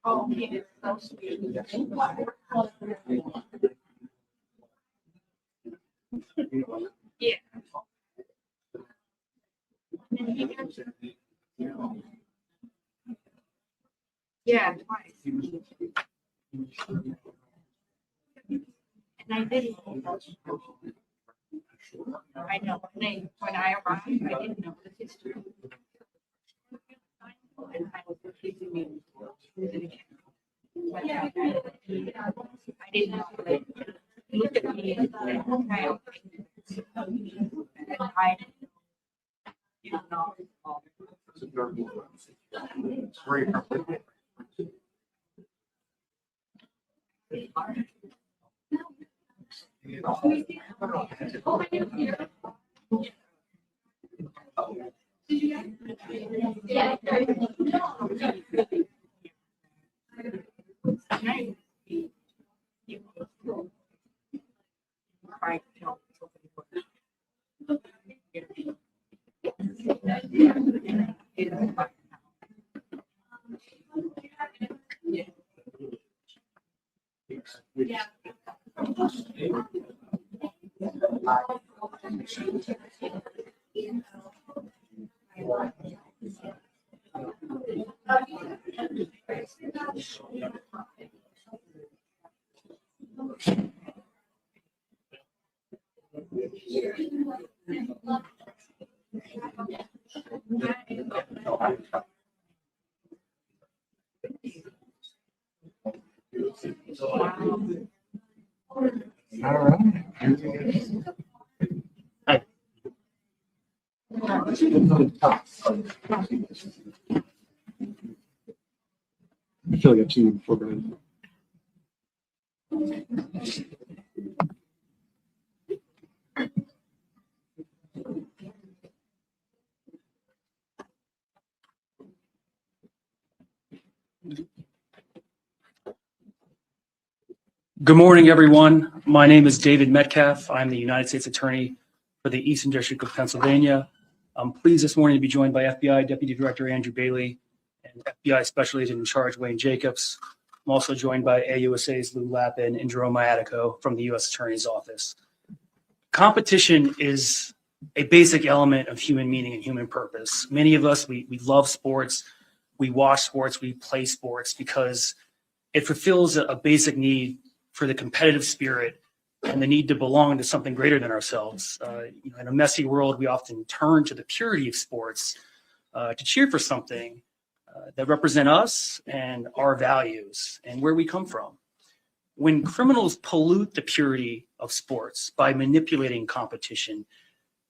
Oh, yeah. Yeah. Yeah, twice. And I didn't. I know when I arrived, I didn't know the history. And I was refusing me to do it again. I didn't know. They looked at me and said, okay, and I didn't know. Yeah. All right. I feel like I've seen you before, Brian. Good morning, everyone. My name is David Metcalf. I'm the United States Attorney for the Eastern District of Pennsylvania. I'm pleased this morning to be joined by FBI Deputy Director Andrew Bailey and FBI Special Agent in Charge Wayne Jacobs. I'm also joined by AUSA's Lou Lappin and Jerome Iatico from the U.S. Attorney's Office. Competition is a basic element of human meaning and human purpose. Many of us, we love sports, we watch sports, we play sports because it fulfills a basic need for the competitive spirit and the need to belong to something greater than ourselves. In a messy world, we often turn to the purity of sports to cheer for something that represent us and our values and where we come from. When criminals pollute the purity of sports by manipulating competition,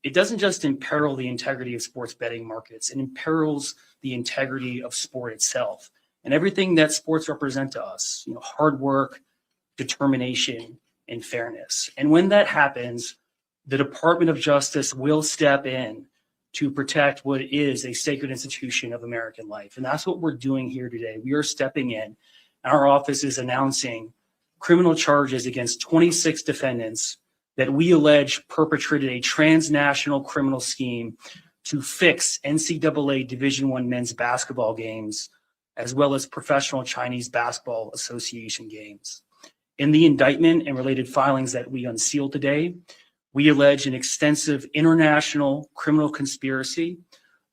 it doesn't just imperil the integrity of sports betting markets, it imperils the integrity of sport itself and everything that sports represent to us, hard work, determination, and fairness. And when that happens, the Department of Justice will step in to protect what is a sacred institution of American life. And that's what we're doing here today. We are stepping in. Our office is announcing criminal charges against 26 defendants that we allege perpetrated a transnational criminal scheme to fix NCAA Division I men's basketball games, as well as Professional Chinese Basketball Association games. In the indictment and related filings that we unsealed today, we allege an extensive international criminal conspiracy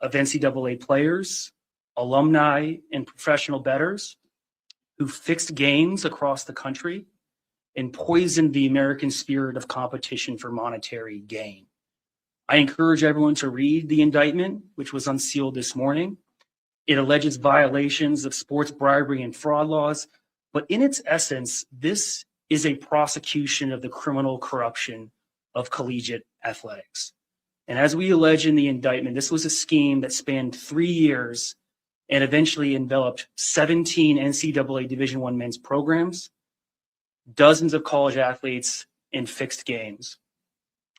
of NCAA players, alumni, and professional bettors who fixed games across the country and poisoned the American spirit of competition for monetary gain. I encourage everyone to read the indictment, which was unsealed this morning. It alleges violations of sports bribery and fraud laws, but in its essence, this is a prosecution of the criminal corruption of collegiate athletics. And as we allege in the indictment, this was a scheme that spanned 3 years and eventually enveloped 17 NCAA Division I men's programs, dozens of college athletes, and fixed games.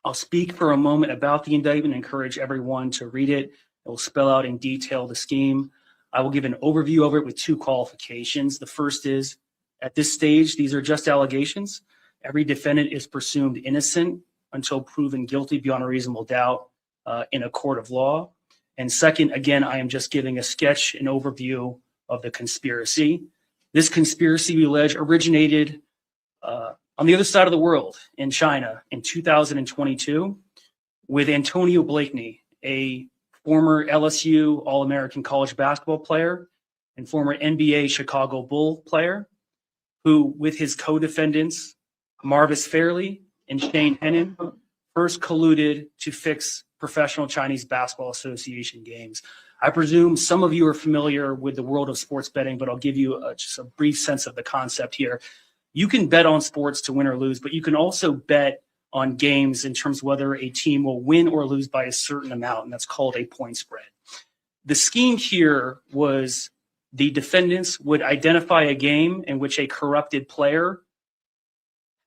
I'll speak for a moment about the indictment and encourage everyone to read it. It will spell out in detail the scheme. I will give an overview of it with 2 qualifications. The first is, at this stage, these are just allegations. Every defendant is presumed innocent until proven guilty beyond a reasonable doubt in a court of law. And second, again, I am just giving a sketch, an overview of the conspiracy. This conspiracy, we allege, originated on the other side of the world in China in 2022 with Antonio Blakeney, a former LSU All-American college basketball player and former NBA Chicago Bull player, who, with his co-defendants, Marvis Fairley and Shane Hennon, first colluded to fix Professional Chinese Basketball Association games. I presume some of you are familiar with the world of sports betting, but I'll give you just a brief sense of the concept here. You can bet on sports to win or lose, but you can also bet on games in terms of whether a team will win or lose by a certain amount, and that's called a point spread. The scheme here was the defendants would identify a game in which a corrupted player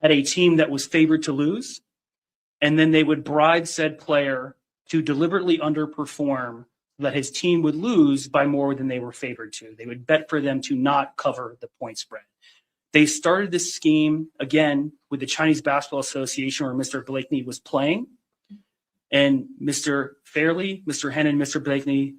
had a team that was favored to lose, and then they would bribe said player to deliberately underperform so that his team would lose by more than they were favored to. They would bet for them to not cover the point spread. They started this scheme, again, with the Chinese Basketball Association where Mr. Blakeney was playing. And Mr. Fairley, Mr. Hennon, Mr. Blakeney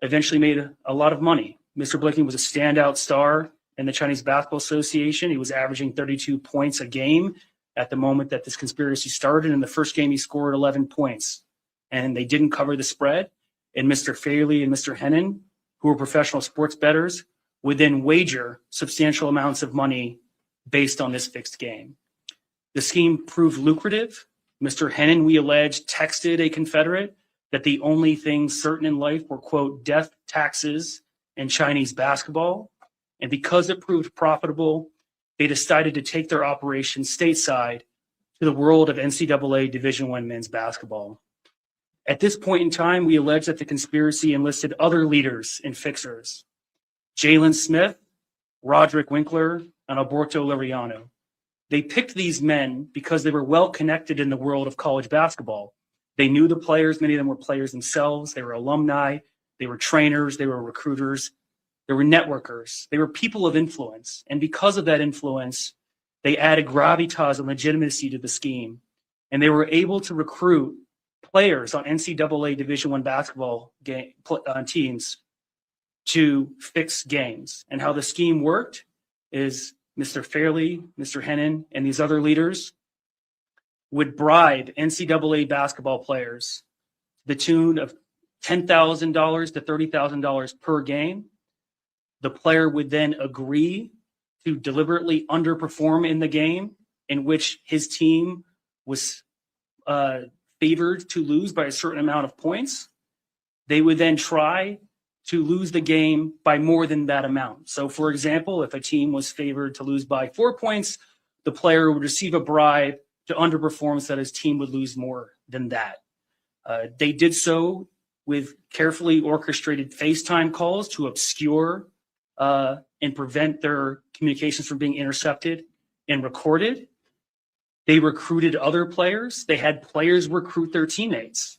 eventually made a lot of money. Mr. Blakeney was a standout star in the Chinese Basketball Association. He was averaging 32 points a game at the moment that this conspiracy started. In the first game, he scored 11 points. And they didn't cover the spread. And Mr. Fairley and Mr. Hennon, who were professional sports bettors, would then wager substantial amounts of money based on this fixed game. The scheme proved lucrative. Mr. Hennon, we allege, texted a Confederate that the only things certain in life were, quote, death, taxes, and Chinese basketball. And because it proved profitable, they decided to take their operation stateside to the world of NCAA Division I men's basketball. At this point in time, we allege that the conspiracy enlisted other leaders and fixers: Jalen Smith, Roderick Winkler, and Alberto Liriano. They picked these men because they were well connected in the world of college basketball. They knew the players. Many of them were players themselves. They were alumni. They were trainers. They were recruiters. They were networkers. They were people of influence. And because of that influence, they added gravitas and legitimacy to the scheme. And they were able to recruit players on NCAA Division I basketball teams to fix games. And how the scheme worked is Mr. Fairley, Mr. Hennon, and these other leaders would bribe NCAA basketball players to the tune of $10,000 to $30,000 per game. The player would then agree to deliberately underperform in the game in which his team was favored to lose by a certain amount of points. They would then try to lose the game by more than that amount. So, for example, if a team was favored to lose by 4 points, the player would receive a bribe to underperform so that his team would lose more than that. They did so with carefully orchestrated FaceTime calls to obscure and prevent their communications from being intercepted and recorded. They recruited other players. They had players recruit their teammates.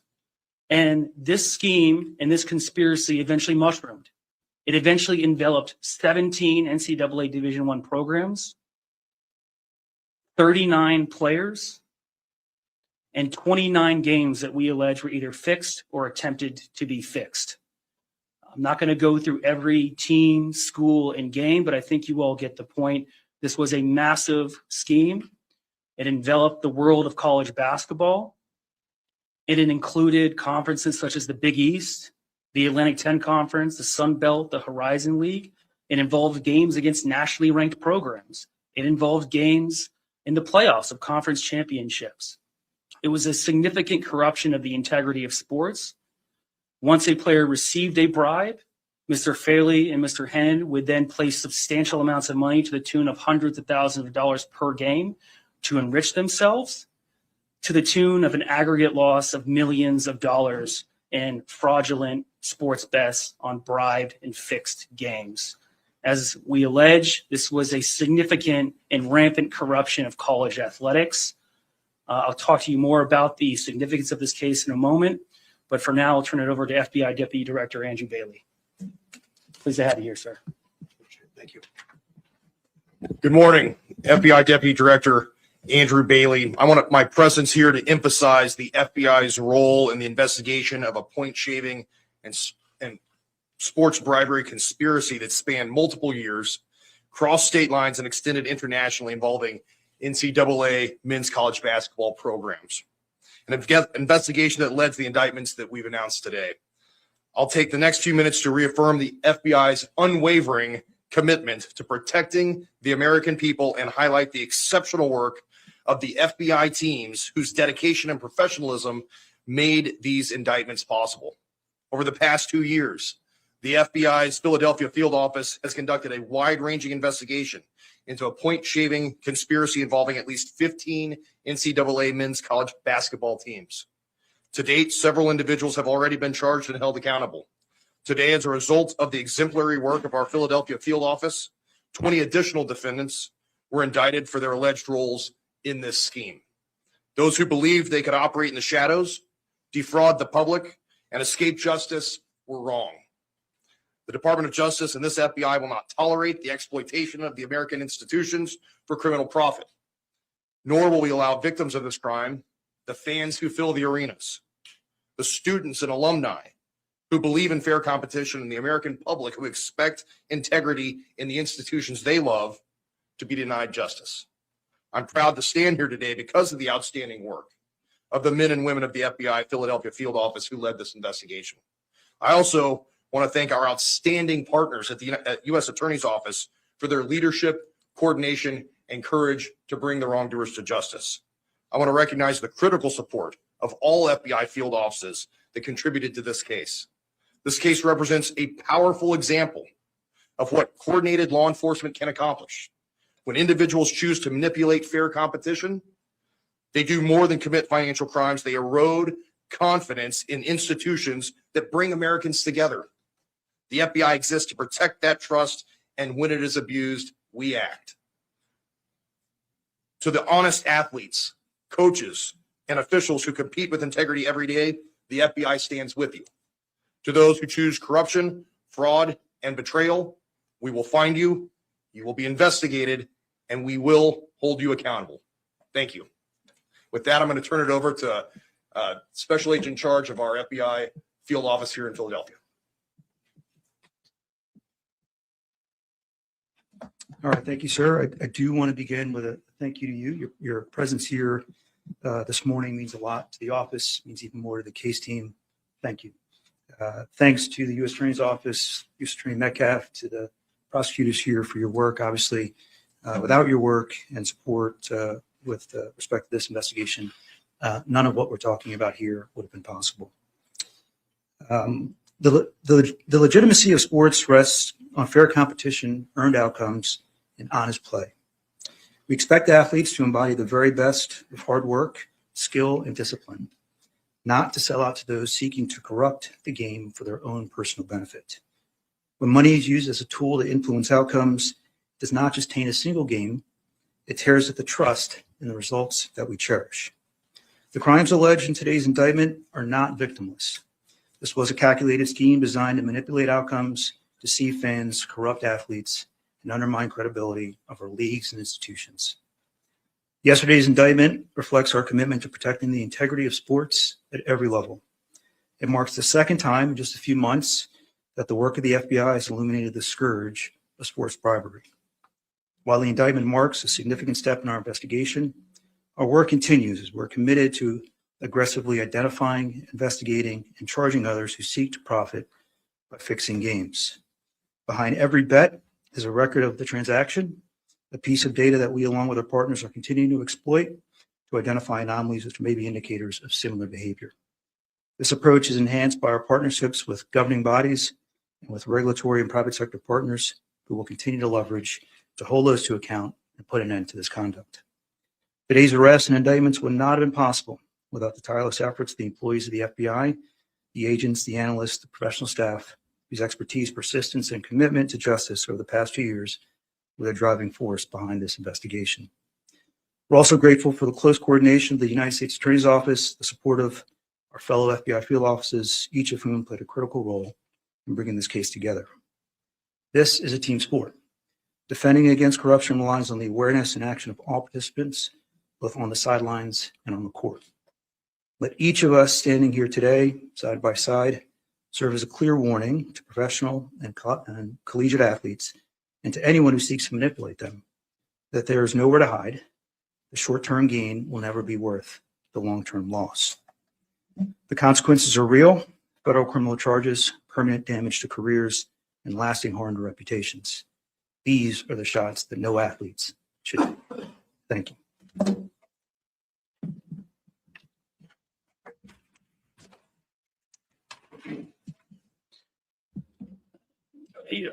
And this scheme and this conspiracy eventually mushroomed. It eventually enveloped 17 NCAA Division I programs, 39 players, and 29 games that we allege were either fixed or attempted to be fixed. I'm not going to go through every team, school, and game, but I think you all get the point. This was a massive scheme. It enveloped the world of college basketball. It included conferences such as the Big East, the Atlantic 10 Conference, the Sun Belt, the Horizon League. It involved games against nationally ranked programs. It involved games in the playoffs of conference championships. It was a significant corruption of the integrity of sports. Once a player received a bribe, Mr. Fairley and Mr. Hennon would then place substantial amounts of money to the tune of hundreds of thousands of dollars per game to enrich themselves, to the tune of an aggregate loss of millions of dollars in fraudulent sports bets on bribed and fixed games. As we allege, this was a significant and rampant corruption of college athletics. I'll talk to you more about the significance of this case in a moment, but for now, I'll turn it over to FBI Deputy Director Andrew Bailey. Pleased to have you here, sir. Thank you. Good morning. FBI Deputy Director Andrew Bailey. I want my presence here to emphasize the FBI's role in the investigation of a point shaving and sports bribery conspiracy that spanned multiple years, crossed state lines, and extended internationally, involving NCAA men's college basketball programs. An investigation that led to the indictments that we've announced today. I'll take the next few minutes to reaffirm the FBI's unwavering commitment to protecting the American people and highlight the exceptional work of the FBI teams whose dedication and professionalism made these indictments possible. Over the past 2 years, the FBI's Philadelphia field office has conducted a wide-ranging investigation into a point-shaving conspiracy involving at least 15 NCAA men's college basketball teams. To date, several individuals have already been charged and held accountable. Today, as a result of the exemplary work of our Philadelphia field office, 20 additional defendants were indicted for their alleged roles in this scheme. Those who believed they could operate in the shadows, defraud the public, and escape justice were wrong. The Department of Justice and this FBI will not tolerate the exploitation of the American institutions for criminal profit, nor will we allow victims of this crime, the fans who fill the arenas, the students and alumni who believe in fair competition, and the American public who expect integrity in the institutions they love, to be denied justice. I'm proud to stand here today because of the outstanding work of the men and women of the FBI Philadelphia field office who led this investigation. I also want to thank our outstanding partners at the U.S. Attorney's Office for their leadership, coordination, and courage to bring the wrongdoers to justice. I want to recognize the critical support of all FBI field offices that contributed to this case. This case represents a powerful example of what coordinated law enforcement can accomplish. When individuals choose to manipulate fair competition, they do more than commit financial crimes. They erode confidence in institutions that bring Americans together. The FBI exists to protect that trust, and when it is abused, we act. To the honest athletes, coaches, and officials who compete with integrity every day, the FBI stands with you. To those who choose corruption, fraud, and betrayal, we will find you, you will be investigated, and we will hold you accountable. Thank you. With that, I'm going to turn it over to Special Agent in charge of our FBI field office here in Philadelphia. All right, thank you, sir. I do want to begin with a thank you to you. Your presence here this morning means a lot to the office, means even more to the case team. Thank you. Thanks to the U.S. Attorney's Office, U.S. Attorney Metcalf, to the prosecutors here for your work. Obviously, without your work and support with respect to this investigation, none of what we're talking about here would have been possible. The legitimacy of sports rests on fair competition, earned outcomes, and honest play. We expect athletes to embody the very best of hard work, skill, and discipline, not to sell out to those seeking to corrupt the game for their own personal benefit. When money is used as a tool to influence outcomes, it does not just taint a single game, it tears at the trust in the results that we cherish. The crimes alleged in today's indictment are not victimless. This was a calculated scheme designed to manipulate outcomes, deceive fans, corrupt athletes, and undermine credibility of our leagues and institutions. Yesterday's indictment reflects our commitment to protecting the integrity of sports at every level. It marks the second time in just a few months that the work of the FBI has illuminated the scourge of sports bribery. While the indictment marks a significant step in our investigation, our work continues as we're committed to aggressively identifying, investigating, and charging others who seek to profit by fixing games. Behind every bet is a record of the transaction, a piece of data that we, along with our partners, are continuing to exploit to identify anomalies which may be indicators of similar behavior. This approach is enhanced by our partnerships with governing bodies and with regulatory and private sector partners who will continue to leverage to hold those to account and put an end to this conduct. Today's arrests and indictments would not have been possible without the tireless efforts of the employees of the FBI, the agents, the analysts, the professional staff, whose expertise, persistence, and commitment to justice over the past 2 years were the driving force behind this investigation. We're also grateful for the close coordination of the United States Attorney's Office, the support of our fellow FBI field offices, each of whom played a critical role in bringing this case together. This is a team sport. Defending against corruption relies on the awareness and action of all participants, both on the sidelines and on the court. Let each of us standing here today, side by side, serve as a clear warning to professional and collegiate athletes and to anyone who seeks to manipulate them that there is nowhere to hide. The short-term gain will never be worth the long-term loss. The consequences are real: federal criminal charges, permanent damage to careers, and lasting harm to reputations. These are the shots that no athletes should take. Thank you.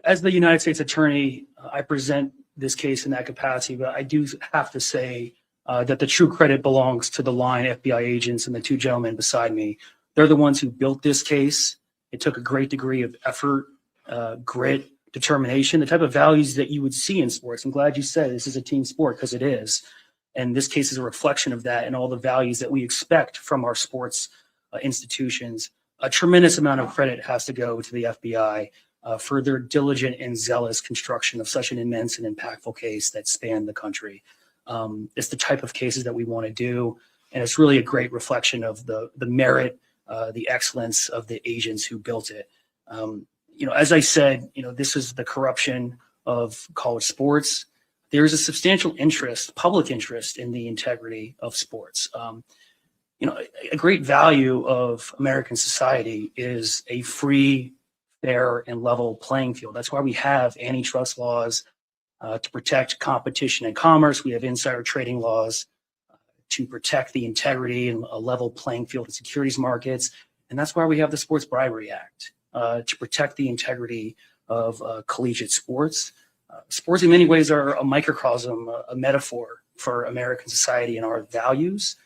As the United States Attorney, I present this case in that capacity, but I do have to say that the true credit belongs to the line FBI agents and the two gentlemen beside me. They're the ones who built this case. It took a great degree of effort, grit, determination, the type of values that you would see in sports. I'm glad you said this is a team sport, because it is. And this case is a reflection of that and all the values that we expect from our sports institutions. A tremendous amount of credit has to go to the FBI for their diligent and zealous construction of such an immense and impactful case that spanned the country. It's the type of cases that we want to do, and it's really a great reflection of the merit, the excellence of the agents who built it. As I said, this is the corruption of college sports. There is a substantial interest, public interest, in the integrity of sports. A great value of American society is a free, fair, and level playing field. That's why we have antitrust laws to protect competition and commerce. We have insider trading laws to protect the integrity and a level playing field in securities markets. And that's why we have the Sports Bribery Act to protect the integrity of collegiate sports. Sports in many ways are a microcosm, a metaphor for American society and our values.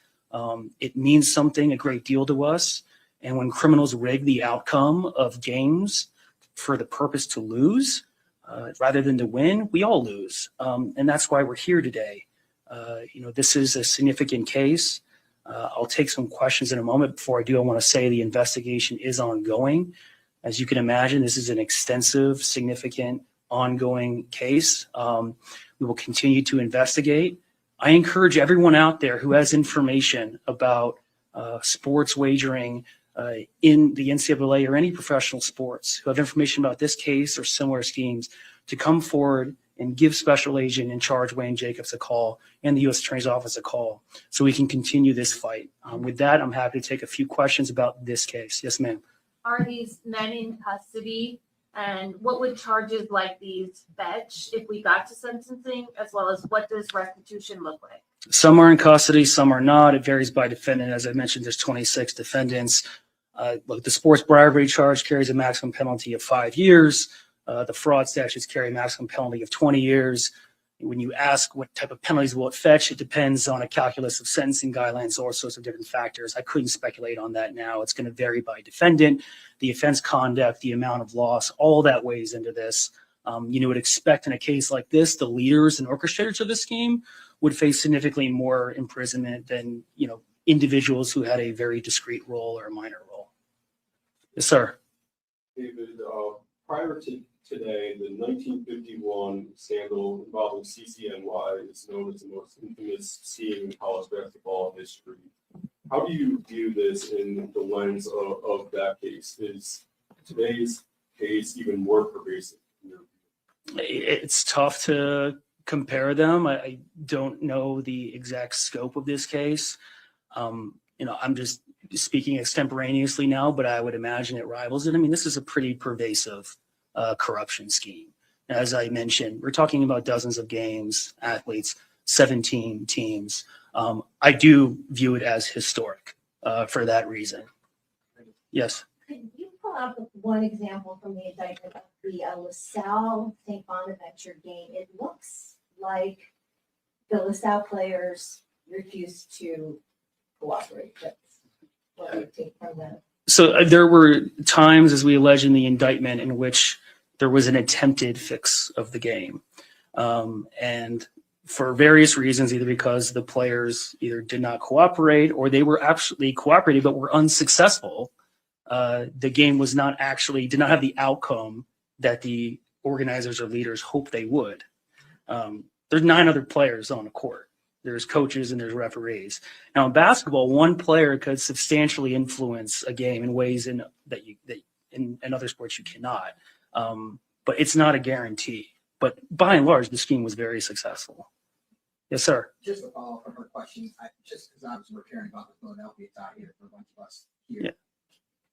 It means something a great deal to us. And when criminals rig the outcome of games for the purpose to lose, rather than to win, we all lose. And that's why we're here today. This is a significant case. I'll take some questions in a moment. Before I do, I want to say the investigation is ongoing. As you can imagine, this is an extensive, significant, ongoing case. We will continue to investigate. I encourage everyone out there who has information about sports wagering in the NCAA or any professional sports, who have information about this case or similar schemes, to come forward and give Special Agent in charge Wayne Jacobs a call and the U.S. Attorney's Office a call so we can continue this fight. With that, I'm happy to take a few questions about this case. Yes, ma'am. Are these men in custody? And what would charges like these fetch if we got to sentencing, as well as what does restitution look like? Some are in custody, some are not. It varies by defendant. As I mentioned, there's 26 defendants. Look, the sports bribery charge carries a maximum penalty of 5 years. The fraud statutes carry a maximum penalty of 20 years. When you ask what type of penalties will it fetch, it depends on a calculus of sentencing guidelines, all sorts of different factors. I couldn't speculate on that now. It's going to vary by defendant, the offense conduct, the amount of loss, all that weighs into this. You would expect in a case like this, the leaders and orchestrators of the scheme would face significantly more imprisonment than, individuals who had a very discrete role or a minor role. Yes, sir. David, prior to today, the 1951 scandal involving CCNY is known as the most infamous scene in college basketball history. How do you view this in the lens of that case? Is today's case even more pervasive? It's tough to compare them. I don't know the exact scope of this case. I'm just speaking extemporaneously now, but I would imagine it rivals it. I mean, this is a pretty pervasive corruption scheme. As I mentioned, we're talking about dozens of games, athletes, 17 teams. I do view it as historic for that reason. Yes. Could you pull out one example from the indictment of the LaSalle St. Bonaventure game? It looks like the LaSalle players refused to cooperate. That's what we take from that. So there were times, as we allege in the indictment, in which there was an attempted fix of the game. And for various reasons, either because the players either did not cooperate or they were absolutely cooperating but were unsuccessful, the game was not actually, did not have the outcome that the organizers or leaders hoped they would. There's 9 other players on the court. there's coaches, and there's referees. Now in basketball, one player could substantially influence a game in ways in other sports you cannot. But it's not a guarantee. But by and large, the scheme was very successful. Yes, sir. Just to follow up on her question, just because obviously we're caring about the Philadelphia tie here for a bunch of us here. Yeah.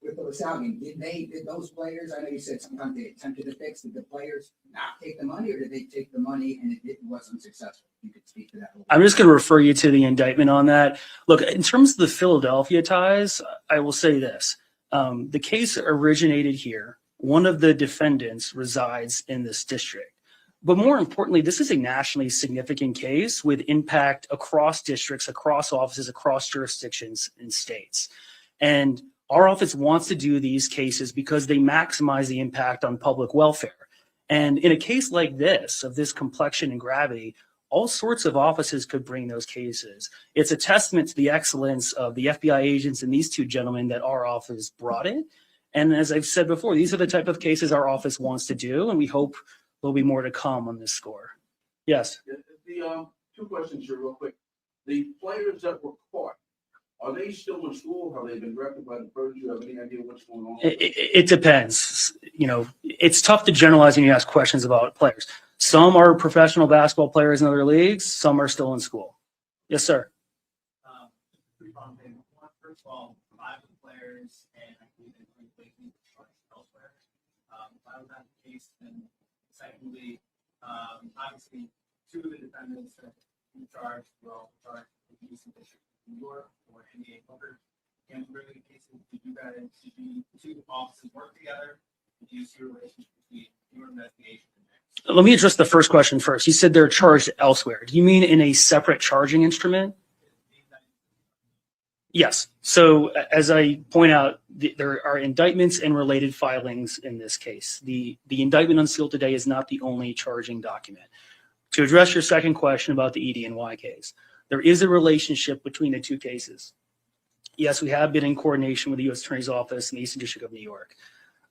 With the LaSalle game, did those players, I know you said sometimes they attempted to fix, did the players not take the money, or did they take the money and it wasn't successful? You could speak to that a little I'm bit. just going to refer you to the indictment on that. Look, in terms of the Philadelphia ties, I will say this. The case originated here. One of the defendants resides in this district. But more importantly, this is a nationally significant case with impact across districts, across offices, across jurisdictions and states. And our office wants to do these cases because they maximize the impact on public welfare. And in a case like this, of this complexion and gravity, all sorts of offices could bring those cases. It's a testament to the excellence of the FBI agents and these two gentlemen that our office brought it. And as I've said before, these are the type of cases our office wants to do, and we hope there'll be more to come on this score. Yes. The two questions here real quick. The players that were caught, are they still in school? Have they been directed by the pros? Do you have any idea what's going on? It depends. You know, it's tough to generalize when you ask questions about players. Some are professional basketball players in other leagues. Some are still in school. Yes, sir. First of all, 5 of the players, and I believe they were placing elsewhere. That was not the case. And secondly, obviously, 2 of the defendants that in charge were all charged with the Eastern District of New York or NBA Booker. And really, cases, did you 2 offices work together? Did you see a relationship between your investigation and theirs? Let me address the first question first. You said they're charged elsewhere. Do you mean in a separate charging instrument? Yes. So as I point out, there are indictments and related filings in this case. The indictment unsealed today is not the only charging document. To address your second question about the ED&Y case, there is a relationship between the 2 cases. Yes, we have been in coordination with the U.S. Attorney's Office and the Eastern District of New York.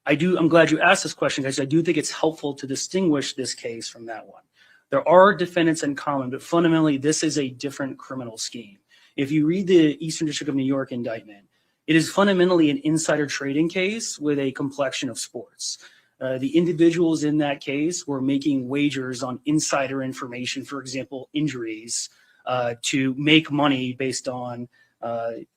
I'm glad you asked this question, because I do think it's helpful to distinguish this case from that one. There are defendants in common, but fundamentally, this is a different criminal scheme. If you read the Eastern District of New York indictment, it is fundamentally an insider trading case with a complexion of sports. The individuals in that case were making wagers on insider information, for example, injuries, to make money based on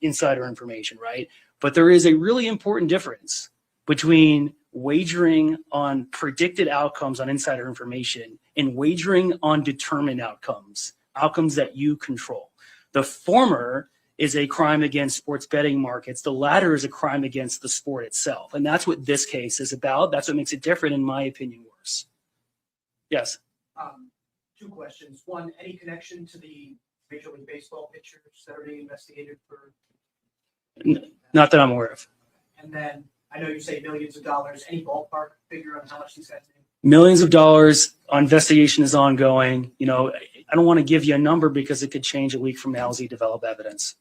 insider information, right? But there is a really important difference between wagering on predicted outcomes on insider information and wagering on determined outcomes that you control. The former is a crime against sports betting markets. The latter is a crime against the sport itself. And that's what this case is about. That's what makes it different, in my opinion, worse. Yes. 2 questions. One, any connection to the Major League Baseball pitchers that are being investigated for? Not that I'm aware of. And then I know you say millions of dollars. Any ballpark figure on how much these guys make? Millions of dollars. Investigation is ongoing. You know, I don't want to give you a number because it could change a week from now as we develop evidence.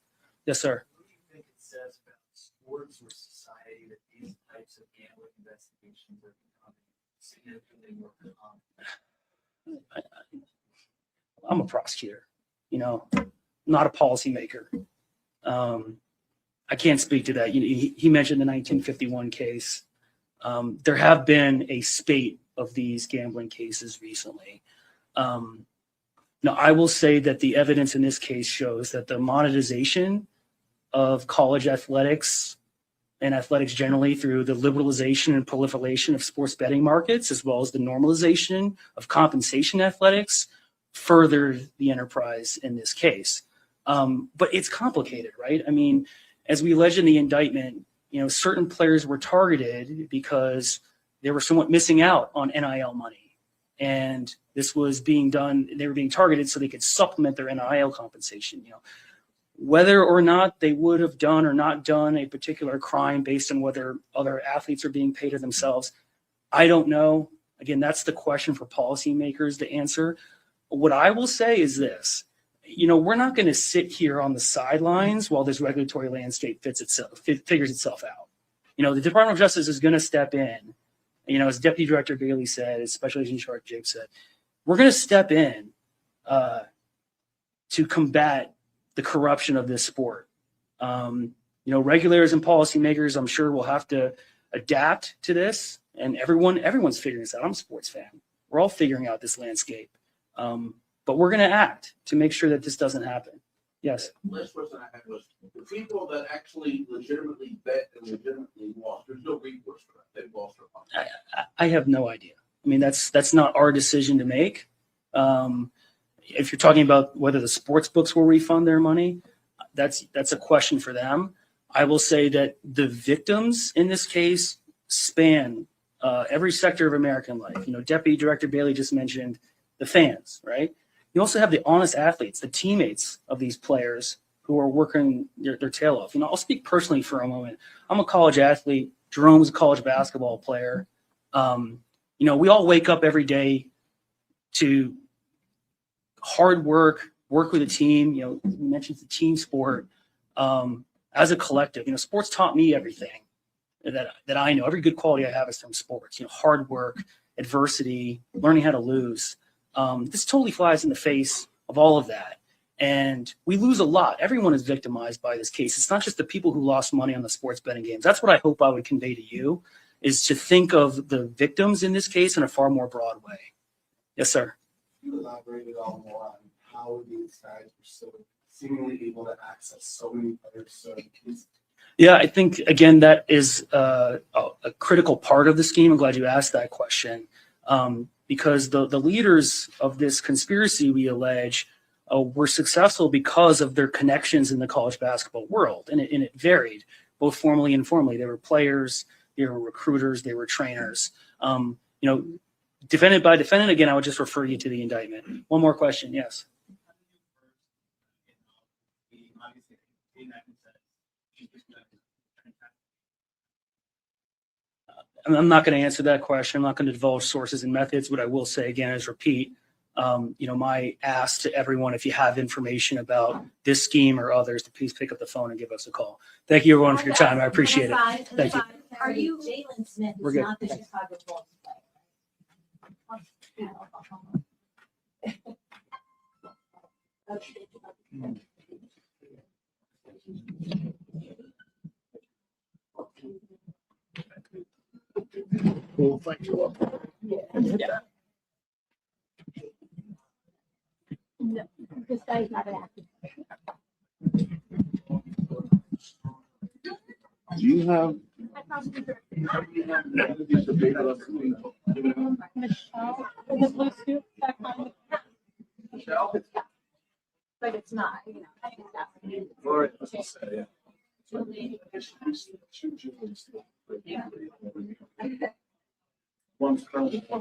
Yes, sir. What do you think it says about sports or society that these types of gambling investigations are becoming significantly more common? I'm a prosecutor, you know, not a policymaker. I can't speak to that. You know, he mentioned the 1951 case. There have been a spate of these gambling cases recently. Now, I will say that the evidence in this case shows that the monetization of college athletics and athletics generally through the liberalization and proliferation of sports betting markets, as well as the normalization of compensation athletics, furthered the enterprise in this case. But it's complicated, right? I mean, as we allege in the indictment, you know, certain players were targeted because they were somewhat missing out on NIL money. And this was being done, they were being targeted so they could supplement their NIL compensation. You know, whether or not they would have done or not done a particular crime based on whether other athletes are being paid or themselves, I don't know. Again, that's the question for policymakers to answer. What I will say is this: you know, we're not going to sit here on the sidelines while this regulatory landscape figures itself out. You know, the Department of Justice is going to step in. You know, as Deputy Director Bailey said, as Special Agent in Charge Jake said, we're going to step in to combat the corruption of this sport. Regulators and policymakers, I'm sure, will have to adapt to this, and everyone's figuring this out. I'm a sports fan. We're all figuring out this landscape. But we're going to act to make sure that this doesn't happen. Yes. Last question I had was, the people that actually legitimately bet and legitimately lost, there's no recourse for that. They've lost their money. I have no idea. I mean, that's not our decision to make. If you're talking about whether the sports books will refund their money, that's a question for them. I will say that the victims in this case span every sector of American life. Deputy Director Bailey just mentioned the fans, right? You also have the honest athletes, the teammates of these players who are working their tail off. I'll speak personally for a moment. I'm a college athlete. Jerome's a college basketball player. We all wake up every day to hard work with a team. You mentioned the team sport as a collective. Sports taught me everything that I know. Every good quality I have is from sports. Hard work, adversity, learning how to lose. This totally flies in the face of all of that. And we lose a lot. Everyone is victimized by this case. It's not just the people who lost money on the sports betting games. That's what I hope I would convey to you, is to think of the victims in this case in a far more broad way. Yes, sir. You elaborated all more on how these guys were so seemingly able to access so many players so easily. Yeah, I think, again, that is a critical part of the scheme. I'm glad you asked that question. Because the leaders of this conspiracy, we allege, were successful because of their connections in the college basketball world. And it varied, both formally and informally. They were players, they were recruiters, they were trainers. Defendant by defendant, again, I would just refer you to the indictment. One more question, yes. I'm not going to answer that question. I'm not going to divulge sources and methods. What I will say again is repeat, my ask to everyone, if you have information about this scheme or others, to please pick up the phone and give us a call. Thank you, everyone, for your time. I appreciate it. Thank you. Are you Jalen Smith? We're Is good. not the Chicago Bulls player. We'll find you up. Yeah. No, this guy's not an active. Do you have? But it's not, I think that's. One's currently.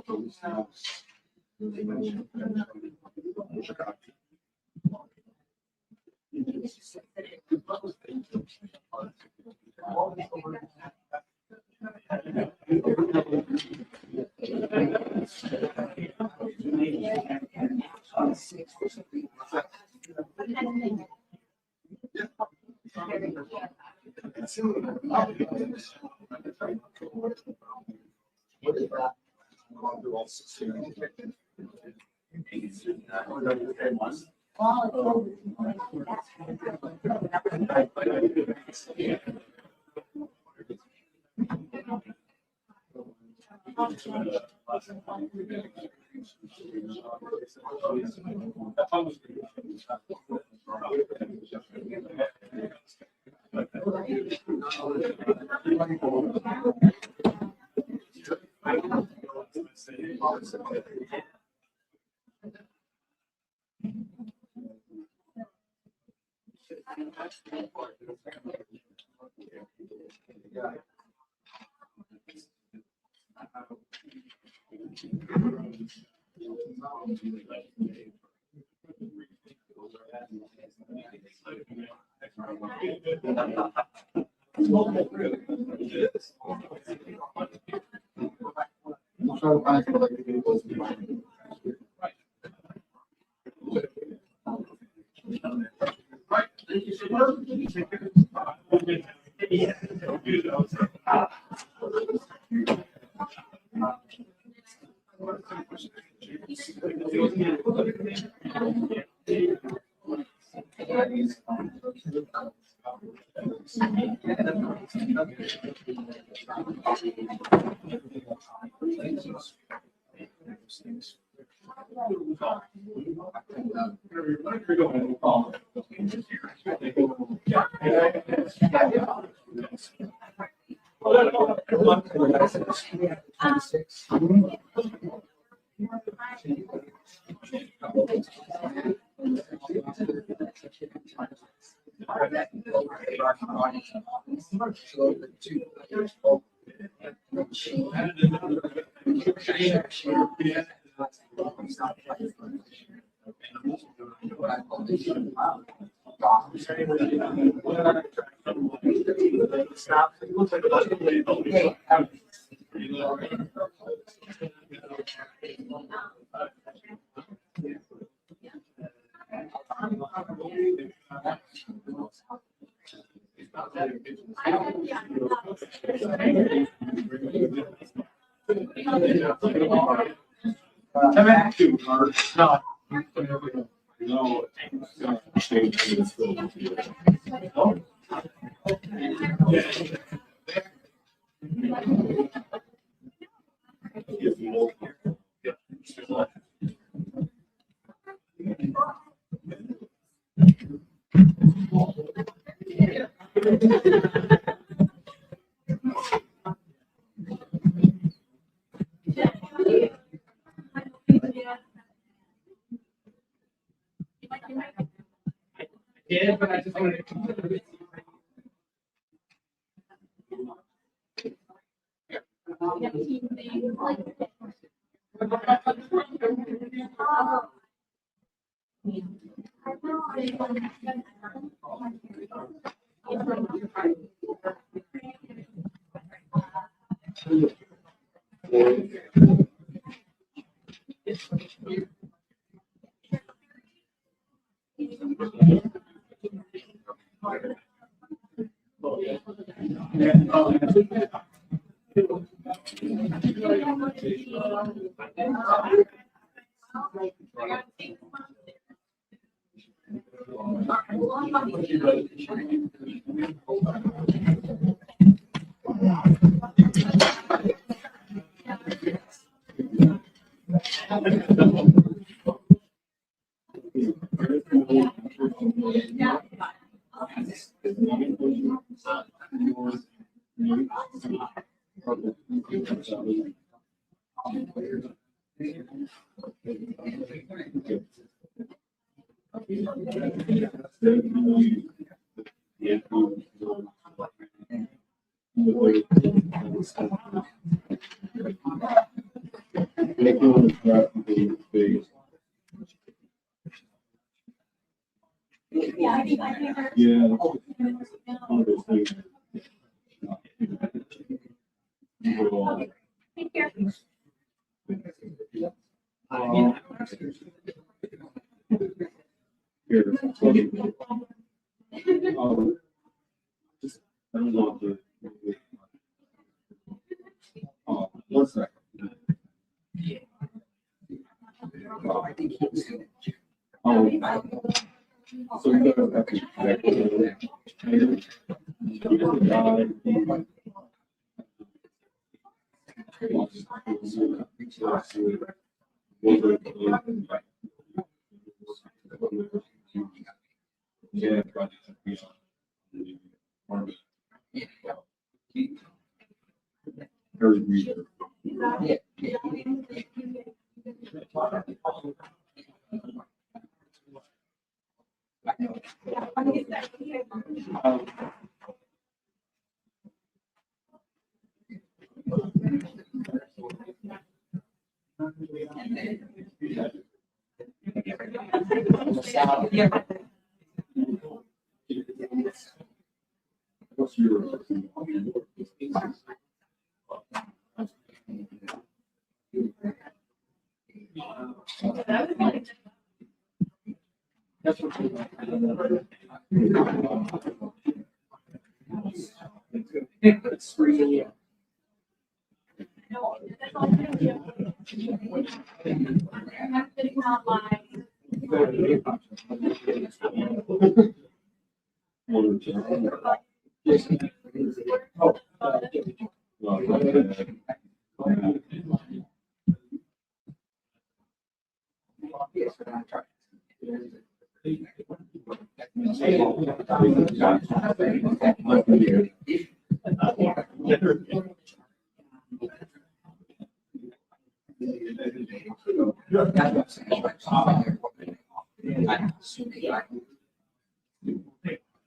Yeah, but I just wanted to.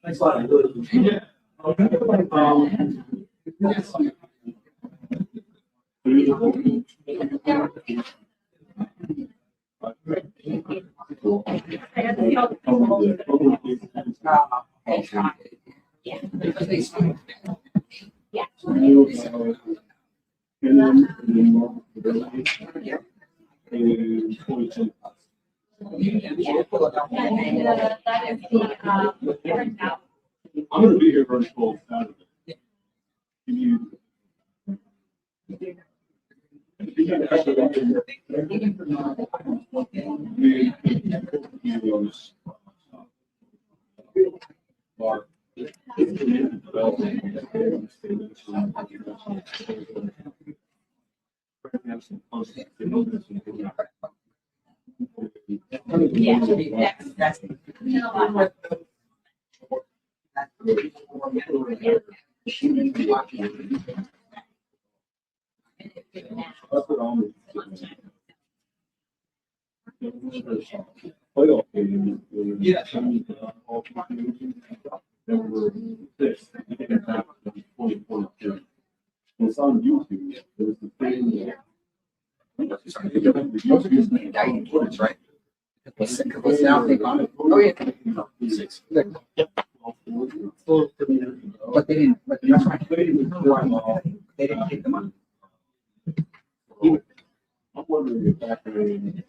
Thanks a lot. Yeah. That is the, now. I'm gonna be here virtual Saturday. Can you? Playoff game. Yeah. Number 6. I think it's happened in 2022. It's on YouTube. There's the thing. That's right. LaSalle take on it. Oh, yeah. But they didn't, but that's right. They didn't take the money. I'm wondering if that could.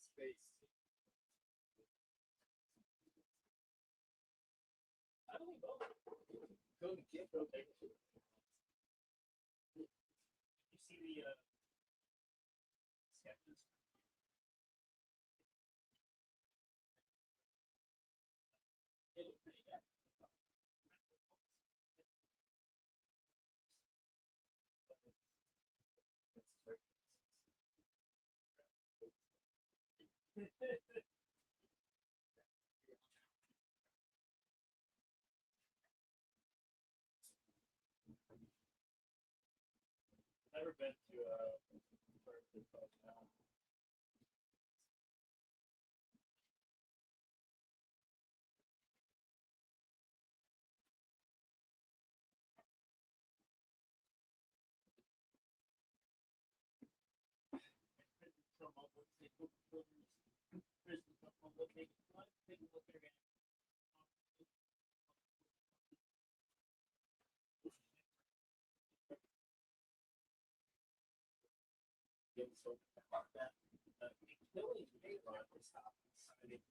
Space. I don't know. Go to get go there. You see the sketches? It looks pretty good. Never been to now. So that